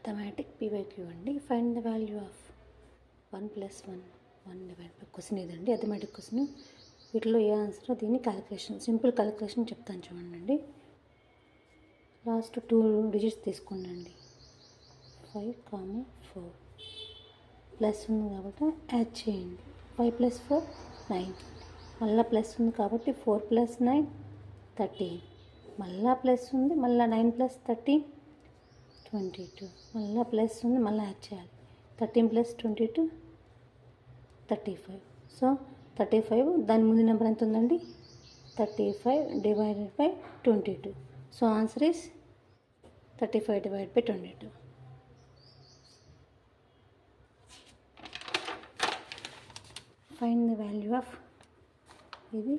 Arithmetic PYQ అండి. Find the value of 1 + 1 divide by question ఇదండి, arithmetic question. వీటిలో ఏ answer దీన్ని క్యాలిక్యులేషన్, సింపుల్ క్యాలిక్యులేషన్ చెప్తాను చూడండి. లాస్ట్ 2 డిజిట్స్ తీసుకోండి, 5, 4 ప్లస్ ఉంది కాబట్టి యాడ్ చేయండి. 5 + 4 9, మళ్ళీ ప్లస్ ఉంది కాబట్టి 4 + 9 13, మళ్ళీ ప్లస్ ఉంది, మళ్ళీ 9 + 13 22, మళ్ళీ ప్లస్ ఉంది, మళ్ళీ యాడ్ చేయాలి. 13 + 22 35. సో 35 దాని ముందు నెంబర్ ఎంత ఉందండి, 35 divided by 22. So answer is 35 divided by 22. Find the value of ఇది